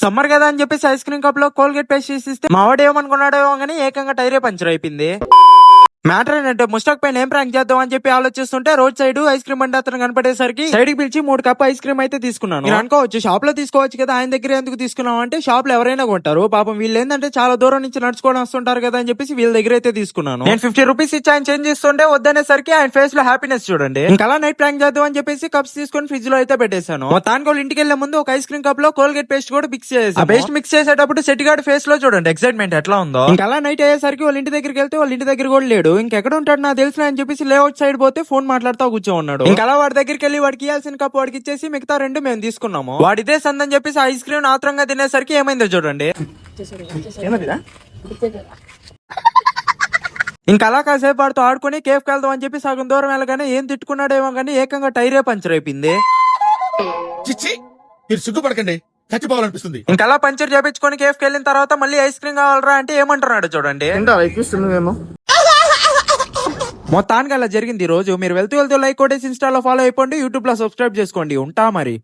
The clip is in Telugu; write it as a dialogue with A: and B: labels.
A: సమ్మర్ కదా అని చెప్పేసి ఐస్ క్రీమ్ కప్ లో కోల్గేట్ పేస్ట్ చేసి ఇస్తే మావాడు ఏమనుకున్నాడో కానీ ఏకంగా టైరే పంచర్ అయిపోయింది. మ్యాటర్ ఏంటంటే ముస్టాక్ పైన ఏం ప్రాంక్ చేద్దాం అని చెప్పి ఆలోచిస్తుంటే రోడ్ సైడ్ ఐస్ క్రీమ్ బండి అతను కనపడేసరికి సైడ్ కి పిలిచి 3 కప్ ఐస్ క్రీమ్ అయితే తీసుకున్నాను. మీరు అనుకోవచ్చు షాప్ లో తీసుకోవచ్చు కదా, ఆయన దగ్గర ఎందుకు తీసుకున్నాం అంటే షాప్ లో ఎవరైనా కొంటారు, పాపం వీళ్ళు ఏంటంటే చాలా దూరం నుంచి నడుచుకోవడం వస్తుంటారు కదా అని చెప్పేసి వీళ్ళ దగ్గర అయితే తీసుకున్నాను. నేను 50 రూపీస్ ఇచ్చి ఆయన చేంజ్ చేస్తుంటే వద్దనేసరికి ఆయన ఫేస్ లో హ్యాపీనెస్ చూడండి. ఇంకా అలా నైట్ ప్రాంక్ చేద్దాం అని చెప్పేసి కప్స్ తీసుకొని ఫ్రిడ్జ్ లో అయితే పెట్టేశాను. మొత్తానికి వాళ్ళు ఇంటికి వెళ్లే ముందు ఒక ఐస్ క్రీమ్ కప్ లో కోల్గేట్ పేస్ట్ కూడా మిక్స్ చేసి ఆ పేస్ట్ మిక్స్ చేసేటప్పుడు సెట్ గార్డ్ ఫేస్ లో చూడండి ఎక్సైట్మెంట్ ఎట్లా ఉందో. ఇంకా అలా నైట్ అయ్యేసరికి వాళ్ళ ఇంటి దగ్గరికి వెళ్తే వాళ్ళ ఇంటి దగ్గర కూడా లేడు. ఇంకెక్కడ ఉంటాడు నాకు తెలిసిన అని చెప్పేసి లేఅవుట్ సైడ్ పోతే ఫోన్ మాట్లాడుతూ కూర్చో ఉన్నాడు. ఇంకా అలా వాడి దగ్గరికి వెళ్ళి వాడికి ఇవ్వాల్సిన కప్ వాడికి ఇచ్చేసి మిగతా 2 మేము తీసుకున్నాము. వాడిదే సందని చెప్పేసి ఐస్ క్రీమ్ ఆత్రంగా తినేసరికి ఏమైందో చూడండి. ఇంకా అలా కాసేపు వాడితో ఆడుకుని కేఫ్ వెళ్దాం అని చెప్పి సగం దూరం వెళ్ళగానే ఏం తిట్టుకున్నాడేమో కానీ ఏకంగా టైరే పంచర్ అయిపోయింది.
B: మీరు సిగ్గుపడకండి, చచ్చిపోవాలనిపిస్తుంది.
A: ఇంకా అలా పంచర్ చేపించుకొని కేఫ్ వెళ్ళిన తర్వాత మళ్ళీ ఐస్ క్రీమ్ కావాలరా అంటే ఏమంటున్నాడు చూడండి. మొత్తానికి అలా జరిగింది ఈ రోజు. మీరు వెళ్తూ లైక్ కొట్టేసి ఇన్స్టాలో ఫాలో అయిపోండి, యూట్యూబ్ లో సబ్స్క్రైబ్ చేసుకోండి. ఉంటా మరి.